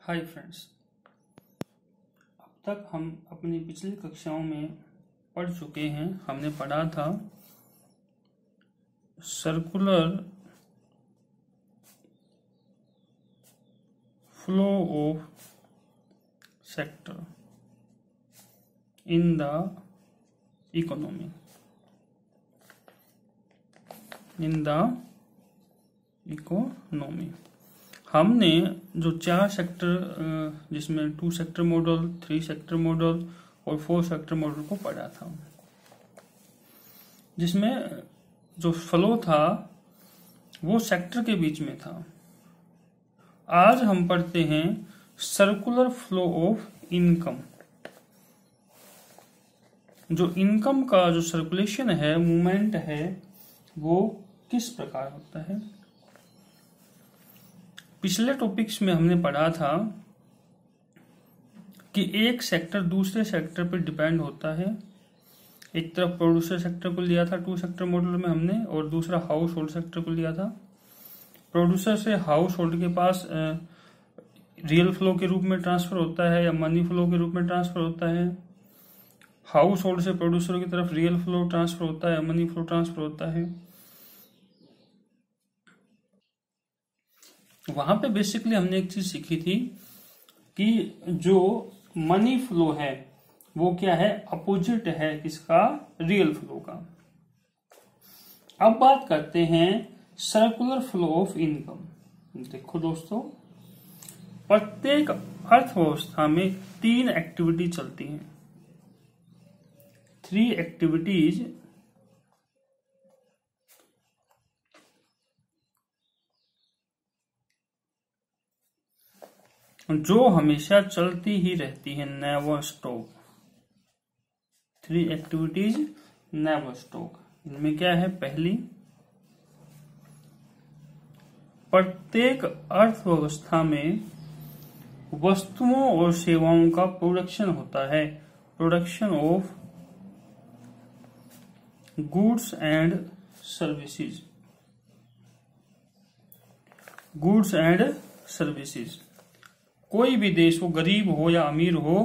Hi friends. अब तक हम अपनी पिछली कक्षाओं में पढ़ चुके हैं। हमने पढ़ा था circular flow of sector in the economy. हमने जो 4 सेक्टर जिसमें 2 सेक्टर मॉडल, 3 सेक्टर मॉडल और 4 सेक्टर मॉडल को पढ़ा था, जिसमें जो फ्लो था वो सेक्टर के बीच में था। आज हम पढ़ते हैं सर्कुलर फ्लो ऑफ इनकम। जो इनकम का जो सर्कुलेशन है, मूवमेंट है, वो किस प्रकार होता है। पिछले टॉपिक्स में हमने पढ़ा था कि एक सेक्टर दूसरे सेक्टर पर डिपेंड होता है। एक तरफ प्रोड्यूसर सेक्टर को लिया था 2 सेक्टर मॉडल में हमने, और दूसरा हाउस होल्ड सेक्टर को लिया था। प्रोड्यूसर से हाउस होल्ड के पास रियल फ्लो के रूप में ट्रांसफर होता है या मनी फ्लो के रूप में ट्रांसफर होता है। हाउस होल्ड से प्रोड्यूसर की तरफ रियल फ्लो ट्रांसफर होता है, मनी फ्लो ट्रांसफर होता है। वहां पे बेसिकली हमने एक चीज सीखी थी कि जो मनी फ्लो है वो क्या है, अपोजिट है किसका, रियल फ्लो का। अब बात करते हैं सर्कुलर फ्लो ऑफ इनकम। देखो दोस्तों, प्रत्येक अर्थव्यवस्था में 3 एक्टिविटी चलती हैं। 3 एक्टिविटीज जो हमेशा चलती ही रहती है, never stop. 3 activities never stop. इनमें क्या है, पहली, प्रत्येक अर्थव्यवस्था में वस्तुओं और सेवाओं का प्रोडक्शन होता है। Production of goods and services. Goods and services. कोई भी देश हो, गरीब हो या अमीर हो,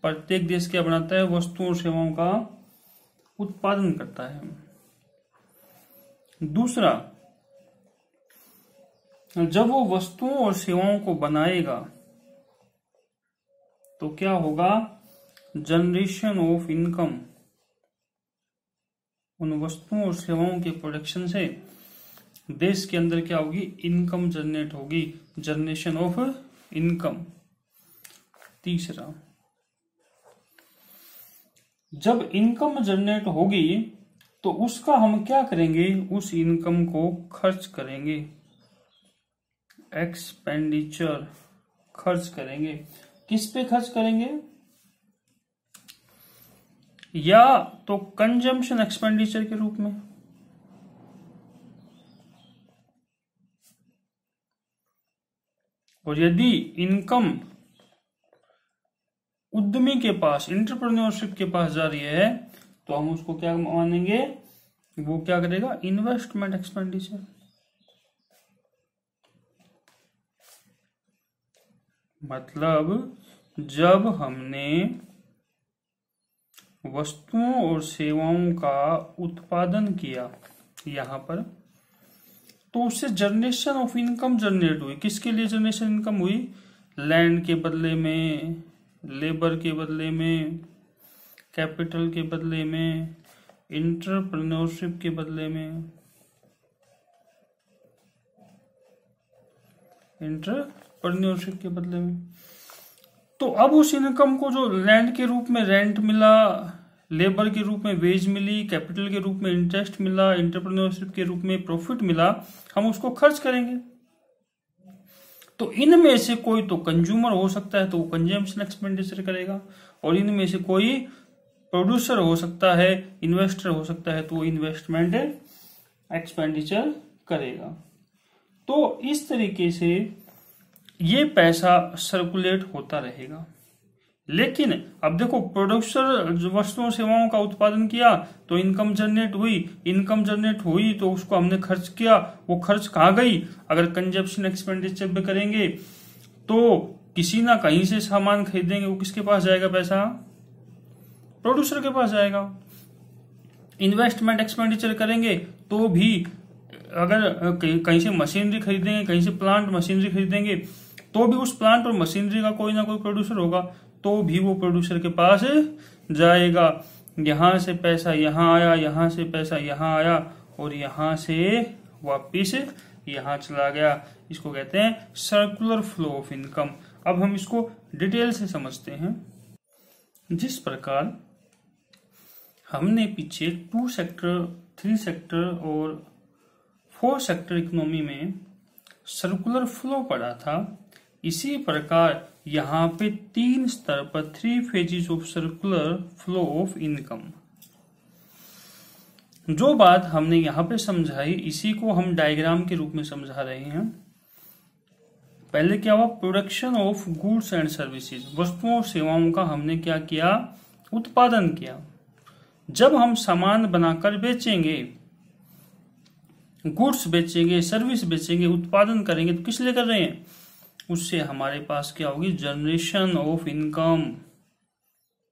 प्रत्येक देश क्या बनाता है, वस्तुओं और सेवाओं का उत्पादन करता है। दूसरा, जब वो वस्तुओं और सेवाओं को बनाएगा तो क्या होगा, जनरेशन ऑफ इनकम। उन वस्तुओं और सेवाओं के प्रोडक्शन से देश के अंदर क्या होगी, इनकम जनरेट होगी, जनरेशन ऑफ इनकम। तीसरा, जब इनकम जनरेट होगी तो उसका हम क्या करेंगे, उस इनकम को खर्च करेंगे, एक्सपेंडिचर खर्च करेंगे। किस पे खर्च करेंगे, या तो कंजम्पशन एक्सपेंडिचर के रूप में, और यदि इनकम उद्यमी के पास, एंटरप्रेन्योरशिप के पास जा रही है तो हम उसको क्या मानेंगे, वो क्या करेगा, इन्वेस्टमेंट एक्सपेंडिचर। मतलब जब हमने वस्तुओं और सेवाओं का उत्पादन किया यहां पर, तो उससे जनरेशन ऑफ इनकम जनरेट हुई। किसके लिए जनरेशन इनकम हुई, लैंड के बदले में, लेबर के बदले में, कैपिटल के बदले में, एंटरप्रेन्योरशिप के बदले में। एंटरप्रेन्योरशिप के बदले में। तो अब उस इनकम को, जो लैंड के रूप में रेंट मिला, लेबर के रूप में वेज मिली, कैपिटल के रूप में इंटरेस्ट मिला, एंटरप्रेन्योरशिप के रूप में प्रॉफिट मिला, हम उसको खर्च करेंगे। तो इनमें से कोई तो कंज्यूमर हो सकता है तो वो कंजम्पशन एक्सपेंडिचर करेगा, और इनमें से कोई प्रोड्यूसर हो सकता है, इन्वेस्टर हो सकता है, तो वो इन्वेस्टमेंट एक्सपेंडिचर करेगा। तो इस तरीके से ये पैसा सर्कुलेट होता रहेगा। लेकिन अब देखो, प्रोड्यूसर जो वस्तुओं सेवाओं का उत्पादन किया तो इनकम जनरेट हुई। इनकम जनरेट हुई तो उसको हमने खर्च किया, वो खर्च कहाँ गई, अगर कंजप्शन एक्सपेंडिचर पे करेंगे तो किसी ना कहीं से सामान खरीदेंगे, वो किसके पास जाएगा? पैसा प्रोड्यूसर के पास जाएगा। इन्वेस्टमेंट एक्सपेंडिचर करेंगे तो भी अगर कहीं से मशीनरी खरीदेंगे, कहीं से प्लांट मशीनरी खरीदेंगे, तो भी उस प्लांट और मशीनरी का कोई ना कोई प्रोड्यूसर होगा, तो भी वो प्रोड्यूसर के पास जाएगा। यहां से पैसा यहां आया, यहां से पैसा यहां आया, और यहां से वापिस यहां चला गया। इसको कहते हैं सर्कुलर फ्लो ऑफ इनकम। अब हम इसको डिटेल से समझते हैं। जिस प्रकार हमने पीछे 2 सेक्टर, 3 सेक्टर और 4 सेक्टर इकोनॉमी में सर्कुलर फ्लो पढ़ा था, इसी प्रकार यहां पे 3 स्तर पर 3 phases of circular flow of income. जो बात हमने यहां पे समझाई, इसी को हम डायग्राम के रूप में समझा रहे हैं। पहले क्या हुआ? Production of goods and services, वस्तुओं और सेवाओं का हमने क्या किया? उत्पादन किया। जब हम सामान बनाकर बेचेंगे, गुड्स बेचेंगे, सर्विस बेचेंगे, उत्पादन करेंगे, तो किस लिए कर रहे हैं? उससे हमारे पास क्या होगी? Generation of income.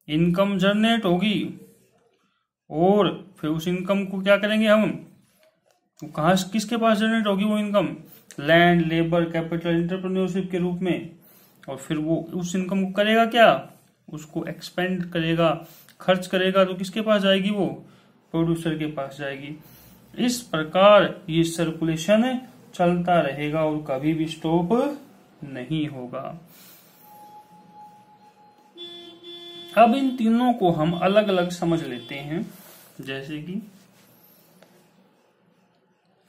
Income generate होगी, और फिर उस इनकम को क्या करेंगे हम? कहां, किसके पास जनरेट होगी वो income? Land, labour, capital, entrepreneurship के रूप में। और फिर वो उस इनकम को करेगा क्या? उसको एक्सपेंड करेगा, खर्च करेगा, तो किसके पास जाएगी वो? प्रोड्यूसर के पास जाएगी। इस प्रकार ये सर्कुलेशन चलता रहेगा और कभी भी स्टॉप नहीं होगा। अब इन तीनों को हम अलग अलग समझ लेते हैं। जैसे कि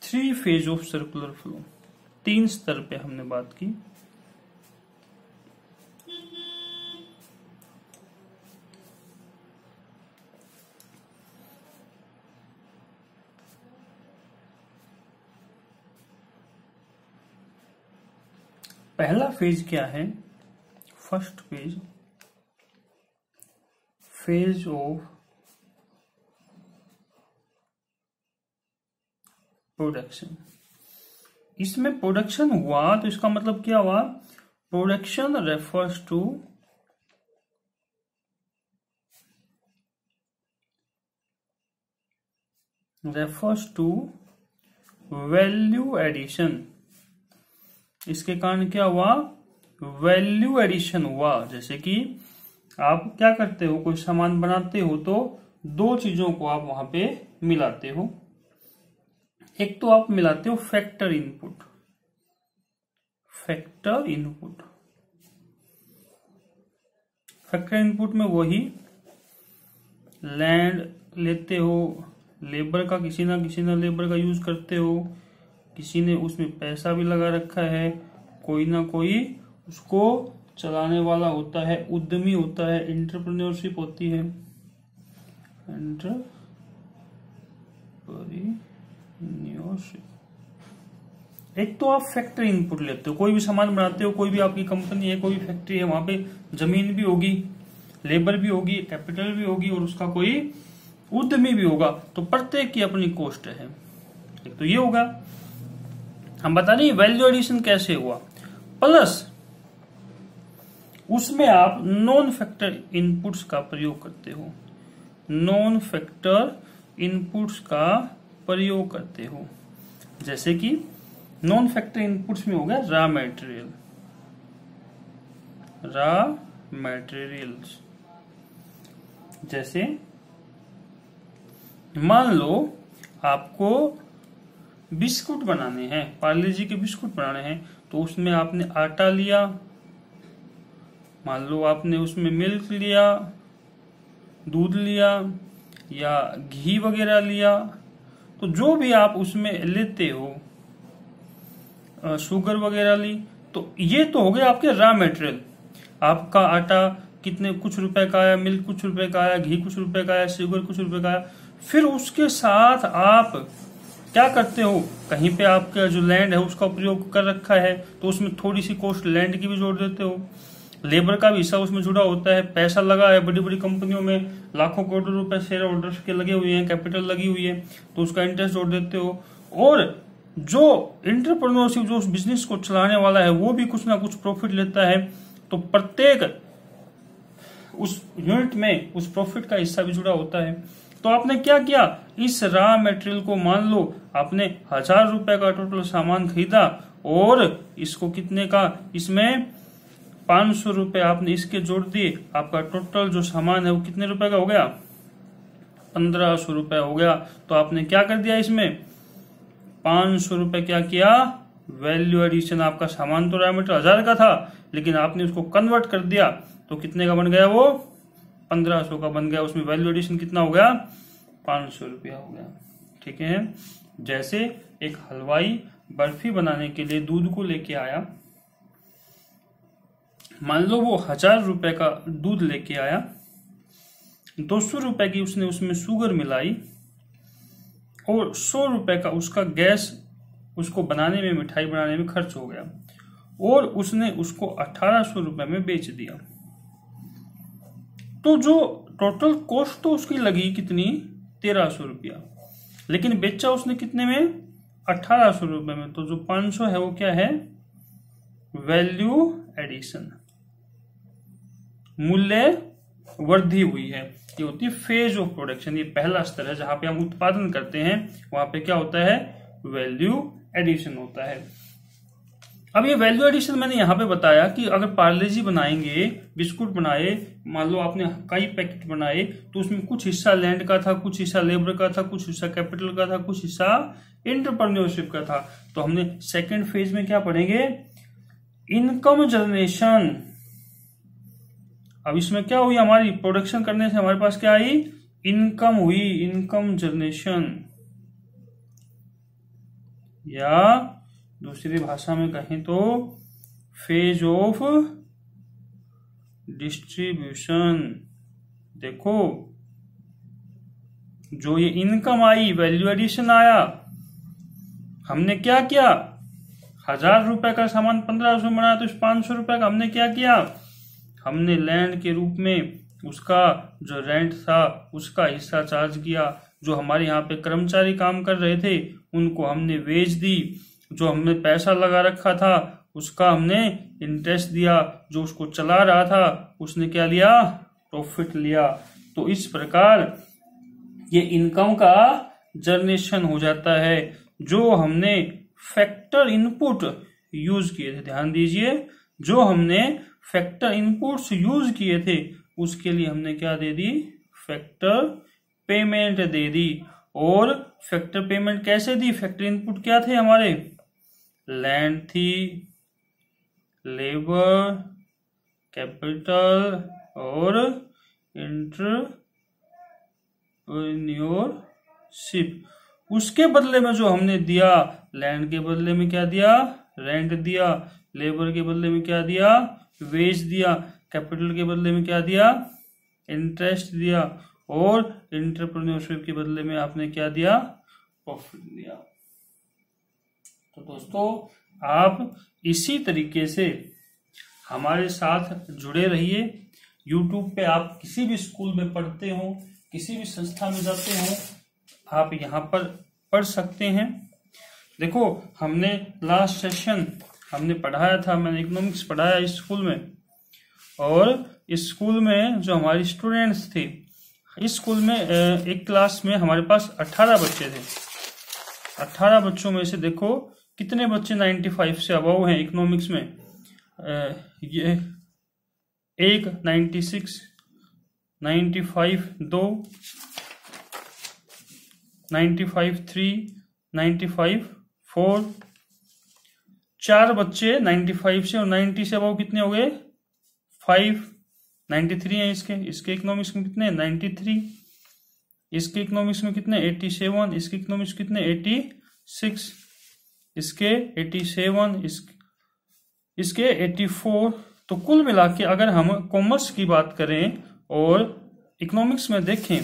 3 फेज ऑफ सर्कुलर फ्लो, 3 स्तर पे हमने बात की। पहला फेज क्या है? First phase, phase of production. इसमें प्रोडक्शन हुआ तो इसका मतलब क्या हुआ? Production refers to value addition. इसके कारण क्या हुआ? वैल्यू एडिशन हुआ। जैसे कि आप क्या करते हो, कोई सामान बनाते हो तो 2 चीजों को आप वहां पे मिलाते हो। एक तो आप मिलाते हो factor input, factor input. Factor input में वही लैंड लेते हो, लेबर का किसी ना लेबर का यूज करते हो, किसी ने उसमें पैसा भी लगा रखा है, कोई ना कोई उसको चलाने वाला होता है, उद्यमी होता है, एंटरप्रेन्योरशिप होती है, एक तो आप फैक्ट्री इनपुट लेते हो, कोई भी सामान बनाते हो, कोई भी आपकी कंपनी है, कोई भी फैक्ट्री है, वहां पे जमीन भी होगी, लेबर भी होगी, कैपिटल भी होगी, और उसका कोई उद्यमी भी होगा। तो प्रत्येक की अपनी कॉस्ट है। एक तो ये होगा। हम बता रहे हैं वैल्यू एडिशन कैसे हुआ। प्लस उसमें आप नॉन फैक्टर इनपुट्स का प्रयोग करते हो, नॉन फैक्टर इनपुट्स का प्रयोग करते हो। जैसे कि नॉन फैक्टर इनपुट्स में हो गया रॉ मटेरियल, रॉ मटेरियल्स। जैसे मान लो आपको बिस्कुट बनाने हैं, पार्ले जी के बिस्कुट बनाने हैं, तो उसमें आपने आटा लिया, मान लो आपने उसमें मिल्क लिया, दूध लिया या घी वगैरह लिया, तो जो भी आप उसमें लेते हो, शुगर वगैरह ली, तो ये तो हो गया आपके रॉ मटेरियल। आपका आटा कितने कुछ रुपए का आया, मिल्क कुछ रुपए का आया, घी कुछ रुपए का आया, शुगर कुछ रुपए का आया। फिर उसके साथ आप क्या करते हो, कहीं पे आपका जो लैंड है उसका प्रयोग कर रखा है, तो उसमें थोड़ी सी कॉस्ट लैंड की भी जोड़ देते हो, लेबर का भी हिस्सा उसमें जुड़ा होता है, पैसा लगा है, बड़ी बड़ी कंपनियों में लाखों करोड़ों रुपए शेयर होल्डर्स के लगे हुए हैं, कैपिटल लगी हुई है, तो उसका इंटरेस्ट जोड़ देते हो। और जो एंटरप्रेन्योरशिप, जो उस बिजनेस को चलाने वाला है, वो भी कुछ ना कुछ प्रॉफिट लेता है, तो प्रत्येक उस यूनिट में उस प्रॉफिट का हिस्सा भी जुड़ा होता है। तो आपने क्या किया, इस रॉ मटेरियल को मान लो आपने 1000 रुपए का टोटल सामान खरीदा और इसको कितने का, इसमें 500 रुपए आपने इसके जोड़ दिए, आपका टोटल जो सामान है वो कितने रुपए का हो गया, 1500 रुपए हो गया। तो आपने क्या कर दिया, इसमें 500 रुपए क्या किया, वैल्यू एडिशन। आपका सामान तो रॉ मटेरियल 1000 का था, लेकिन आपने उसको कन्वर्ट कर दिया तो कितने का बन गया, वो 1500 का बन गया। उसमें वैल्यू एडिशन कितना हो गया, 500 रुपया हो गया। ठीक है। जैसे एक हलवाई बर्फी बनाने के लिए दूध को लेके आया, मान लो वो 1000 रुपए का दूध लेके आया, 200 रुपए की उसने उसमें शुगर मिलाई और 100 रुपए का उसका गैस उसको बनाने में, मिठाई बनाने में खर्च हो गया और उसने उसको 1800 रुपए में बेच दिया। तो जो टोटल कॉस्ट तो उसकी लगी कितनी, 1300 रुपया, लेकिन बेचा उसने कितने में, 1800 रुपए में। तो जो 500 है वो क्या है, वैल्यू एडिशन, मूल्य वृद्धि हुई है। ये होती है फेज ऑफ प्रोडक्शन। ये पहला स्तर है, जहां पे हम उत्पादन करते हैं वहां पे क्या होता है, वैल्यू एडिशन होता है। अब ये वैल्यू एडिशन मैंने यहाँ पे बताया कि अगर पार्ले जी बनाएंगे, बिस्कुट बनाए, मान लो आपने कई पैकेट बनाए, तो उसमें कुछ हिस्सा लैंड का था, कुछ हिस्सा लेबर का था, कुछ हिस्सा कैपिटल का था, कुछ हिस्सा एंटरप्रेन्योरशिप का था। तो हमने सेकेंड फेज में क्या पढ़ेंगे, इनकम जनरेशन। अब इसमें क्या हुई, हमारी प्रोडक्शन करने से हमारे पास क्या आई, इनकम हुई, इनकम जनरेशन, या दूसरी भाषा में कहें तो फेज ऑफ डिस्ट्रीब्यूशन। देखो जो ये इनकम आई, वैल्यू एडिशन आया, हमने क्या किया, 1000 रुपए का सामान 1500 में बनाया, तो इस 500 रुपए का हमने क्या किया, हमने लैंड के रूप में उसका जो रेंट था उसका हिस्सा चार्ज किया। जो हमारे यहाँ पे कर्मचारी काम कर रहे थे उनको हमने वेज दी, जो हमने पैसा लगा रखा था उसका हमने इंटरेस्ट दिया, जो उसको चला रहा था उसने क्या लिया, प्रॉफिट लिया। तो इस प्रकार ये इनकम का जनरेशन हो जाता है। जो हमने फैक्टर इनपुट यूज किए थे, ध्यान दीजिए, जो हमने फैक्टर इनपुट्स यूज किए थे उसके लिए हमने क्या दे दी, फैक्टर पेमेंट दे दी। और फैक्टर पेमेंट कैसे दी, फैक्टर इनपुट क्या थे हमारे, लैंड थी, लेबर, कैपिटल और एंटरप्रेन्योरशिप। उसके बदले में जो हमने दिया, लैंड के बदले में क्या दिया, रेंट दिया, लेबर के बदले में क्या दिया, वेज दिया, कैपिटल के बदले में क्या दिया, इंटरेस्ट दिया, और एंटरप्रेन्योरशिप के बदले में आपने क्या दिया, प्रॉफिट दिया। तो दोस्तों आप इसी तरीके से हमारे साथ जुड़े रहिए। यूट्यूब पे आप किसी भी स्कूल में पढ़ते हो, किसी भी संस्था में जाते हो, आप यहाँ पर पढ़ सकते हैं। देखो हमने लास्ट सेशन हमने पढ़ाया था, मैंने इकोनॉमिक्स पढ़ाया इस स्कूल में, और इस स्कूल में जो हमारी स्टूडेंट्स थे, इस स्कूल में एक क्लास में हमारे पास 18 बच्चे थे। 18 बच्चों में से देखो कितने बच्चे 95 से अबव हैं इकोनॉमिक्स में, ये एक 96, 95 2, 95 3, 95 4, 4 बच्चे 95 से, और 90 से अबव कितने हो गए 5, 93 हैं इसके इकोनॉमिक्स में कितने 93, इसके इकोनॉमिक्स में कितने 87, इसके इकोनॉमिक्स कितने 86, इसके 87, इसके 84। तो कुल मिला के अगर हम कॉमर्स की बात करें और इकोनॉमिक्स में देखें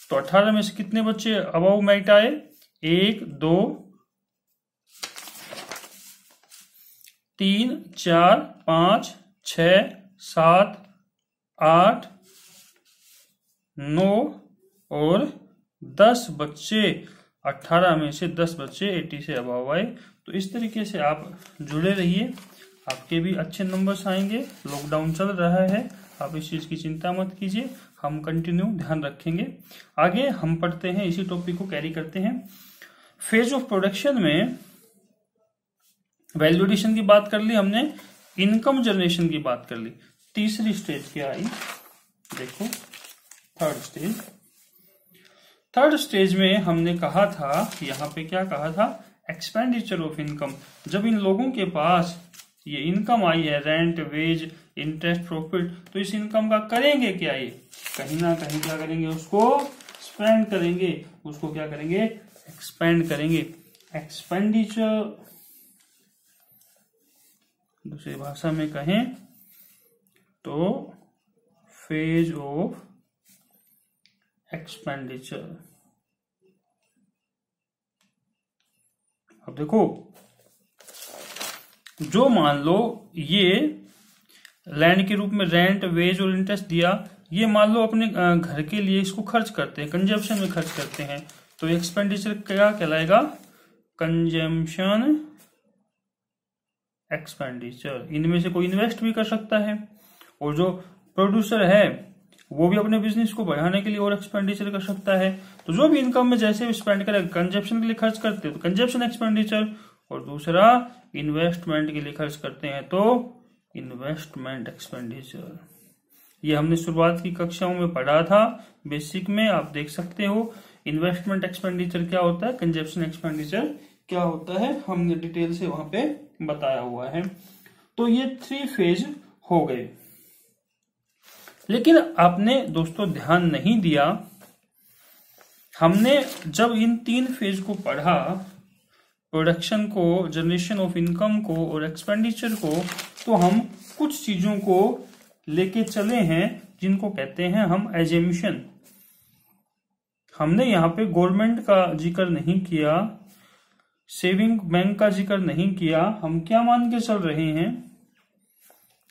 तो 18 में से कितने बच्चे अबव मेरिट आए, 1 2 3 4 5 6 7 8 9 और 10 बच्चे, 18 में से 10 बच्चे 80 से अबव आए। तो इस तरीके से आप जुड़े रहिए। आपके भी अच्छे नंबर्स आएंगे। लॉकडाउन चल रहा है, आप इस चीज की चिंता मत कीजिए, हम कंटिन्यू ध्यान रखेंगे। आगे हम पढ़ते हैं, इसी टॉपिक को कैरी करते हैं। फेज ऑफ प्रोडक्शन में वैल्यू एडिशन की बात कर ली हमने, इनकम जनरेशन की बात कर ली। तीसरी स्टेज क्या आई, देखो थर्ड स्टेज में हमने कहा था, यहां पे क्या कहा था, एक्सपेंडिचर ऑफ इनकम। जब इन लोगों के पास ये इनकम आई है, रेंट, वेज, इंटरेस्ट, प्रॉफिट, तो इस इनकम का करेंगे क्या, ये कहीं ना कहीं क्या करेंगे, उसको स्पेंड करेंगे, उसको क्या करेंगे, एक्सपेंड करेंगे। एक्सपेंडिचर दूसरी भाषा में कहें तो फेज ऑफ एक्सपेंडिचर। अब देखो, जो मान लो ये लैंड के रूप में रेंट, वेज और इंटरेस्ट दिया, ये मान लो अपने घर के लिए इसको खर्च करते हैं, कंजम्पशन में खर्च करते हैं, तो एक्सपेंडिचर क्या कहलाएगा, कंजम्पशन एक्सपेंडिचर। इनमें से कोई इन्वेस्ट भी कर सकता है, और जो प्रोड्यूसर है वो भी अपने बिजनेस को बढ़ाने के लिए और एक्सपेंडिचर कर सकता है। तो जो भी इनकम में जैसे भी स्पेंड करेगा, कंजम्पशन के लिए खर्च करते हैं तो कंजम्पशन एक्सपेंडिचर, और दूसरा इन्वेस्टमेंट के लिए खर्च करते हैं तो इन्वेस्टमेंट एक्सपेंडिचर। ये हमने शुरुआत की कक्षाओं में पढ़ा था, बेसिक में आप देख सकते हो। इन्वेस्टमेंट एक्सपेंडिचर क्या होता है, कंजम्पशन एक्सपेंडिचर क्या होता है, हमने डिटेल से वहां पे बताया हुआ है। तो ये 3 फेज हो गए। लेकिन आपने दोस्तों ध्यान नहीं दिया, हमने जब इन 3 फेज को पढ़ा, प्रोडक्शन को, जनरेशन ऑफ इनकम को और एक्सपेंडिचर को, तो हम कुछ चीजों को लेके चले हैं जिनको कहते हैं हम एजम्पशन। हमने यहाँ पे गवर्नमेंट का जिक्र नहीं किया, सेविंग बैंक का जिक्र नहीं किया, हम क्या मान के चल रहे हैं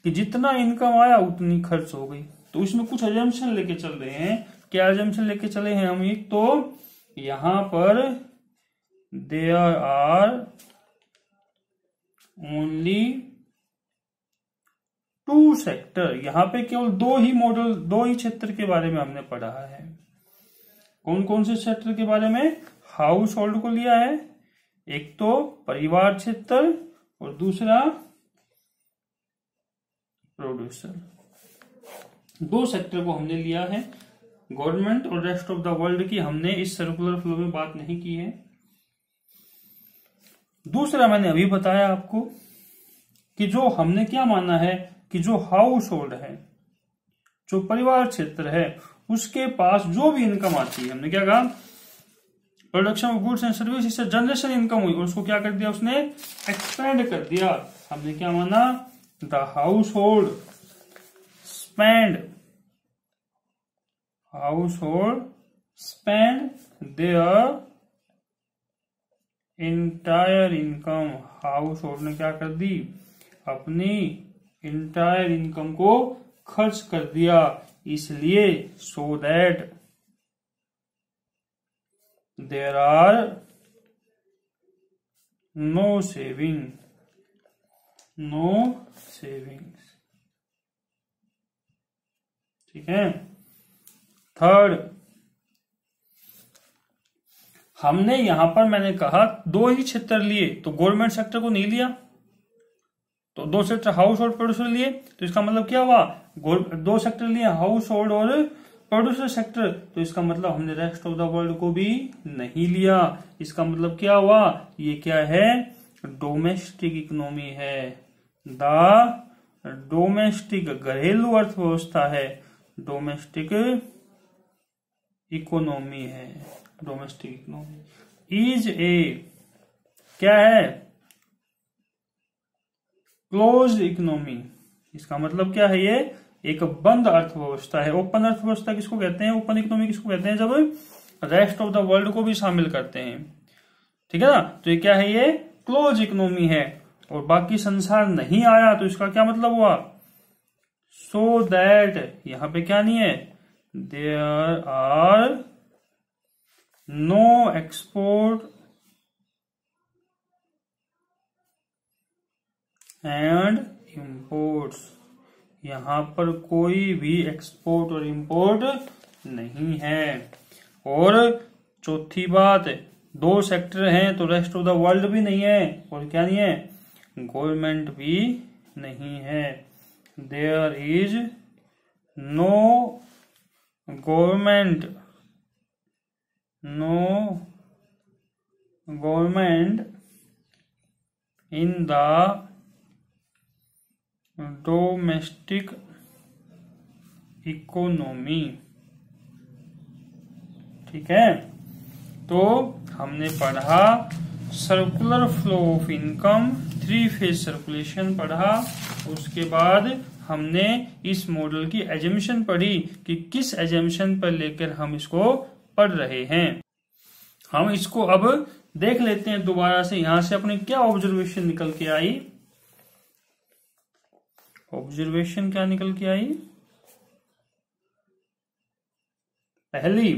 कि जितना इनकम आया उतनी खर्च हो गई। तो इसमें कुछ एजम्पशन लेके चल रहे हैं। क्या एजम्पशन लेके चले हैं हम, एक तो यहां पर देयर आर ओनली 2 सेक्टर, यहां पे केवल 2 ही मॉडल, 2 ही क्षेत्र के बारे में हमने पढ़ा है। कौन कौन से क्षेत्र के बारे में, हाउस होल्ड को लिया है, एक तो परिवार क्षेत्र और दूसरा प्रोड्यूसर। 2 सेक्टर को हमने लिया है, गवर्नमेंट और रेस्ट ऑफ द वर्ल्ड की हमने इस सर्कुलर फ्लो में बात नहीं की है। दूसरा मैंने अभी बताया आपको कि जो हमने क्या माना है कि जो हाउस होल्ड है, जो परिवार क्षेत्र है, उसके पास जो भी इनकम आती है, हमने क्या कहा, production of goods and service, इससे जनरेशन इनकम हुई और उसको क्या कर दिया, उसने एक्सपेंड कर दिया। हमने क्या माना, the house hold spend their entire income। House hold ने क्या कर दी, अपनी इंटायर इनकम को खर्च कर दिया, इसलिए so that there are no savings. ठीक है। थर्ड, हमने यहां पर मैंने कहा 2 ही क्षेत्र लिए, तो गवर्नमेंट सेक्टर को नहीं लिया, तो 2 सेक्टर हाउस होल्ड प्रोड्यूसर लिए, तो इसका मतलब क्या हुआ, 2 सेक्टर लिए हाउस होल्ड और प्रोड्यूसर सेक्टर, तो इसका मतलब हमने रेस्ट ऑफ द वर्ल्ड को भी नहीं लिया। इसका मतलब क्या हुआ, ये क्या है, डोमेस्टिक इकोनॉमी है, द डोमेस्टिक, घरेलू अर्थव्यवस्था है, डोमेस्टिक इकोनॉमी है, डोमेस्टिक इकोनॉमी इज ए, क्या है, क्लोज इकोनॉमी। इसका मतलब क्या है, ये एक बंद अर्थव्यवस्था है। ओपन अर्थव्यवस्था किसको कहते हैं, ओपन इकोनॉमी किसको कहते हैं, जब रेस्ट ऑफ द वर्ल्ड को भी शामिल करते हैं। ठीक है ना, तो ये क्या है, ये क्लोज इकोनॉमी है, और बाकी संसार नहीं आया, तो इसका क्या मतलब हुआ, सो दैट, यहां पे क्या नहीं है, there are no export and imports. यहाँ पर कोई भी एक्सपोर्ट और इंपोर्ट नहीं है। और चौथी बात, 2 सेक्टर हैं तो रेस्ट ऑफ द वर्ल्ड भी नहीं है, और क्या नहीं है, गवर्नमेंट भी नहीं है। There is no government, in the domestic economy. ठीक है, तो हमने पढ़ा circular flow of income, 3 phase circulation पढ़ा। उसके बाद हमने इस मॉडल की एजम्पशन पढ़ी कि किस एजम्पशन पर लेकर हम इसको पढ़ रहे हैं। हम इसको अब देख लेते हैं दोबारा से। यहां से अपने क्या ऑब्जर्वेशन निकल के आई, ऑब्जर्वेशन क्या निकल के आई, पहली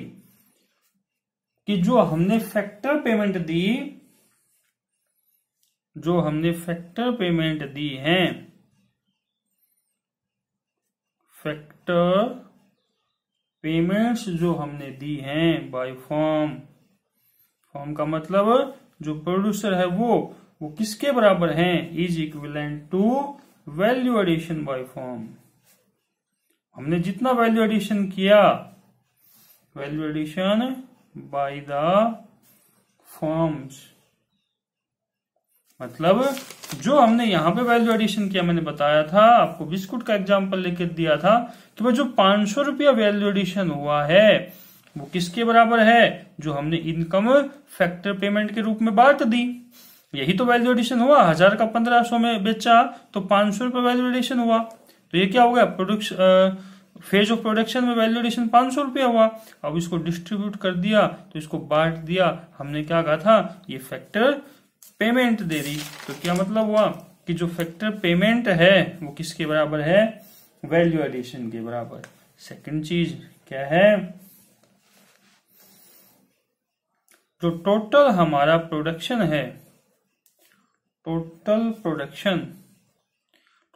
कि जो हमने फैक्टर पेमेंट दी, जो हमने फैक्टर पेमेंट दी है, फैक्टर पेमेंट्स जो हमने दी हैं बाय फॉर्म, फॉर्म का मतलब जो प्रोड्यूसर है वो किसके बराबर हैं, is equivalent to value addition by firm. हमने जितना वैल्यू एडिशन किया, value addition by the firms, मतलब जो हमने यहां पे वैल्यू एडिशन किया, मैंने बताया था आपको, बिस्कुट का एग्जांपल लेके दिया था कि भाई जो 500 रुपया वैल्यू एडिशन हुआ है वो किसके बराबर है, जो हमने इनकम फैक्टर पेमेंट के रूप में बांट दी। यही तो वैल्यू एडिशन हुआ, 1000 का 1500 में बेचा तो 500 रुपये वैल्यू एडिशन हुआ। तो ये क्या हो गया, प्रोडक्शन फेज ऑफ प्रोडक्शन में वैल्यू एडिशन 500 रुपया हुआ। अब इसको डिस्ट्रीब्यूट कर दिया तो इसको बांट दिया, हमने क्या कहा था, ये फैक्टर पेमेंट दे दी। तो क्या मतलब हुआ कि जो फैक्टर पेमेंट है वो किसके बराबर है, वैल्यू एडिशन के बराबर। सेकंड चीज क्या है, जो टोटल हमारा प्रोडक्शन है, टोटल प्रोडक्शन,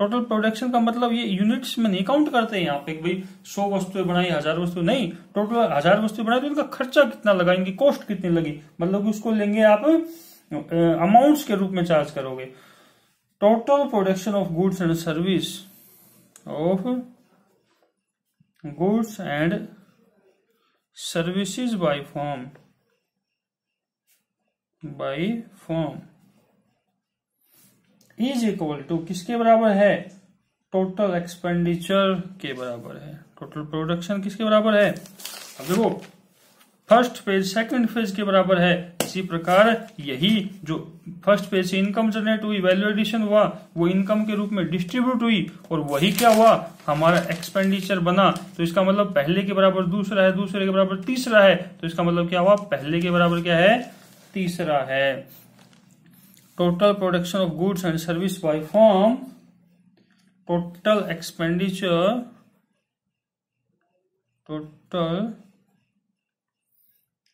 टोटल प्रोडक्शन का मतलब ये यूनिट्स में नहीं काउंट करते हैं यहाँ पे भाई 100 वस्तुएं बनाई, 1000 वस्तुएं, नहीं, टोटल 1000 वस्तुएं बनाई तो इनका खर्चा कितना लगा, इनकी कॉस्ट कितनी लगी, मतलब उसको लेंगे आप अमाउंट्स के रूप में चार्ज करोगे। Total production of goods and service, of goods and services by firm, is equal to किसके बराबर है, टोटल एक्सपेंडिचर के बराबर है। टोटल प्रोडक्शन किसके बराबर है, अब देखो फर्स्ट फेज सेकंड फेज के बराबर है। इसी प्रकार यही जो फर्स्ट फेज से इनकम जनरेट हुई, वैल्यू एडिशन हुआ, वो इनकम के रूप में डिस्ट्रीब्यूट हुई और वही क्या हुआ, हमारा एक्सपेंडिचर बना। तो इसका मतलब पहले के बराबर दूसरा है, दूसरे के बराबर तीसरा है, तो इसका मतलब क्या हुआ, पहले के बराबर क्या है, तीसरा है। Total production of goods and service by form, total expenditure, total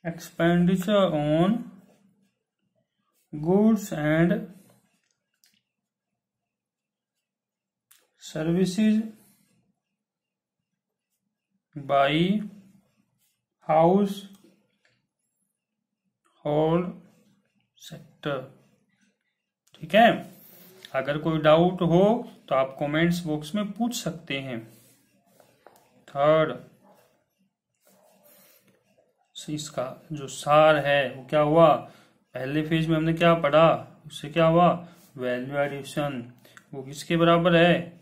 expenditure on goods and services by household sector। ठीक है, अगर कोई डाउट हो तो आप कमेंट्स बॉक्स में पूछ सकते हैं। थर्ड, इसका जो सार है वो क्या हुआ, पहले फेज में हमने क्या पढ़ा, उससे क्या हुआ, वैल्यू एडिशन, वो किसके बराबर है,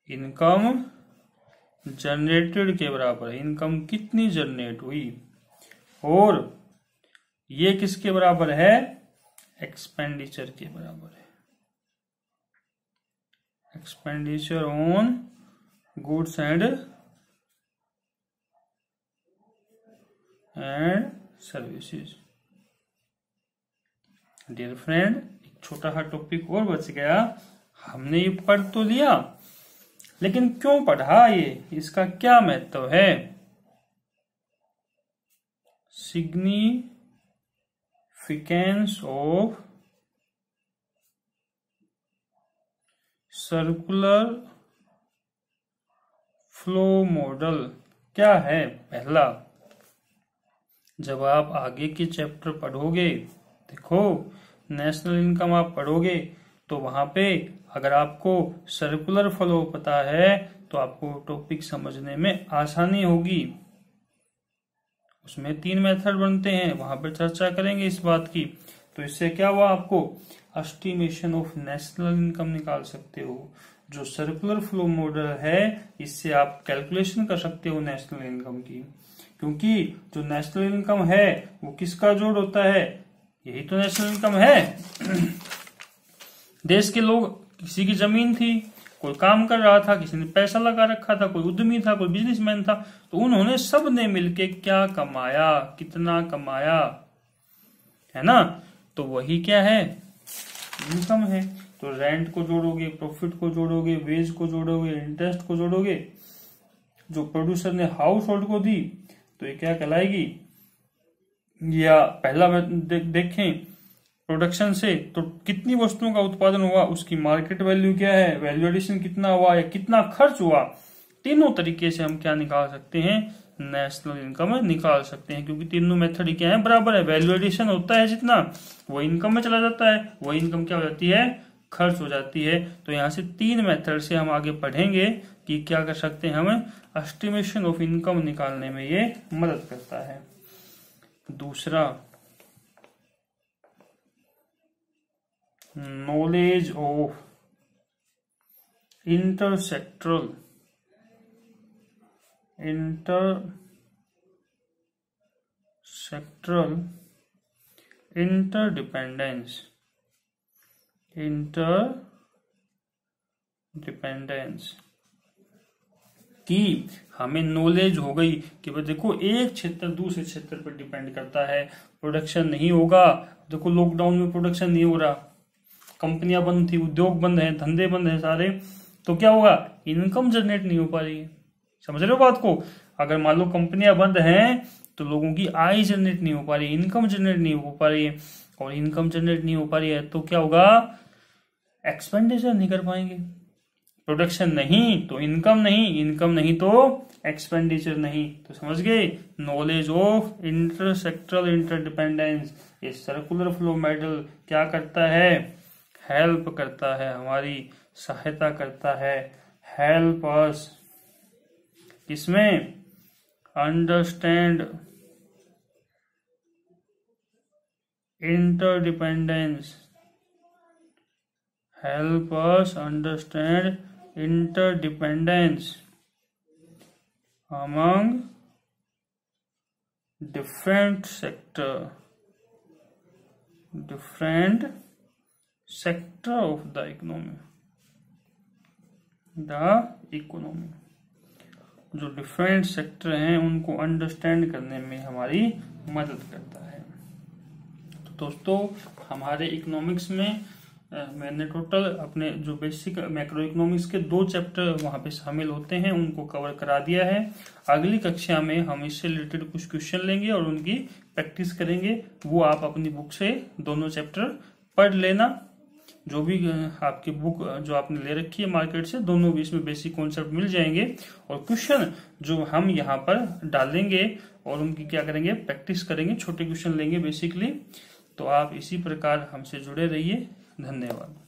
इनकम जनरेटेड के बराबर है, इनकम कितनी जनरेट हुई, और ये किसके बराबर है, एक्सपेंडिचर के बराबर है, expenditure on goods and services. Dear friend, एक छोटा सा टॉपिक और बच गया, हमने ये पढ़ तो लिया लेकिन क्यों पढ़ा, ये इसका क्या महत्व है, significance of circular flow model क्या है? पहला, जब आप आगे के चैप्टर पढ़ोगे, देखो नेशनल इनकम आप पढ़ोगे तो वहां पे अगर आपको सर्कुलर फ्लो पता है तो आपको टॉपिक समझने में आसानी होगी। उसमें 3 मेथड बनते हैं, वहां पर चर्चा करेंगे इस बात की। तो इससे क्या हुआ, आपको एस्टिमेशन ऑफ नेशनल इनकम निकाल सकते हो। जो सर्कुलर फ्लो मॉडल है इससे आप कैलकुलेशन कर सकते हो नेशनल इनकम की, क्योंकि जो नेशनल इनकम है वो किसका जोड़ होता है? यही तो नेशनल इनकम है। देश के लोग, किसी की जमीन थी, कोई काम कर रहा था, किसी ने पैसा लगा रखा था, कोई उद्यमी था, कोई बिजनेसमैन था, तो उन्होंने सब ने मिलके क्या कमाया, कितना कमाया, है ना? तो वही क्या है? इनकम है। तो रेंट को जोड़ोगे, प्रॉफिट को जोड़ोगे, वेज को जोड़ोगे, इंटरेस्ट को जोड़ोगे, जो प्रोड्यूसर ने हाउस होल्ड को दी तो ये क्या कहलाएगी? या पहला देखें प्रोडक्शन से तो कितनी वस्तुओं का उत्पादन हुआ, उसकी मार्केट वैल्यू क्या है, वैल्यू एडिशन कितना हुआ या कितना खर्च हुआ। तीनों तरीके से हम क्या निकाल सकते हैं? नेशनल इनकम निकाल सकते हैं, क्योंकि तीनों मेथड क्या है? बराबर है। वैल्यू एडिशन होता है जितना, वो इनकम में चला जाता है, वो इनकम क्या हो जाती है? खर्च हो जाती है। तो यहाँ से 3 मेथड से हम आगे पढ़ेंगे कि क्या कर सकते हैं, हमें एस्टिमेशन ऑफ इनकम निकालने में ये मदद करता है। दूसरा, नॉलेज ऑफ इंटरसेक्टरल इंटरडिपेंडेंस की हमें नॉलेज हो गई कि भाई देखो एक क्षेत्र दूसरे क्षेत्र पर डिपेंड करता है। प्रोडक्शन नहीं होगा, देखो लॉकडाउन में प्रोडक्शन नहीं हो रहा, कंपनियां बंद थी, उद्योग बंद है, धंधे बंद है सारे, तो क्या होगा? इनकम जनरेट नहीं हो पा रही है। समझ रहे हो बात को? अगर मान लो कंपनियां बंद हैं तो लोगों की आय जनरेट नहीं हो पा रही है, इनकम जनरेट नहीं हो पा रही है, और इनकम जनरेट नहीं हो पा रही है तो क्या होगा? एक्सपेंडिचर नहीं कर पाएंगे। प्रोडक्शन नहीं तो इनकम नहीं, इनकम नहीं तो एक्सपेंडिचर नहीं। तो समझ गए? नॉलेज ऑफ इंटरसेक्टरल इंटरडिपेंडेंस, ये सर्कुलर फ्लो मॉडल क्या करता है? हेल्प करता है, हमारी सहायता करता है। हेल्प अस किसमें? Understand interdependence, help us understand interdependence among different sector of the economy। जो डिफरेंट सेक्टर हैं उनको अंडरस्टैंड करने में हमारी मदद करता है। तो दोस्तों, हमारे इकोनॉमिक्स में मैंने टोटल अपने जो बेसिक मैक्रो इकोनॉमिक्स के 2 चैप्टर वहां पे शामिल होते हैं उनको कवर करा दिया है। अगली कक्षा में हम इससे रिलेटेड कुछ क्वेश्चन लेंगे और उनकी प्रैक्टिस करेंगे। वो आप अपनी बुक से दोनों चैप्टर पढ़ लेना। जो भी आपकी बुक जो आपने ले रखी है मार्केट से, दोनों भी इसमें बेसिक कॉन्सेप्ट मिल जाएंगे, और क्वेश्चन जो हम यहाँ पर डालेंगे और उनकी क्या करेंगे? प्रैक्टिस करेंगे, छोटे क्वेश्चन लेंगे बेसिकली। तो आप इसी प्रकार हमसे जुड़े रहिए। धन्यवाद।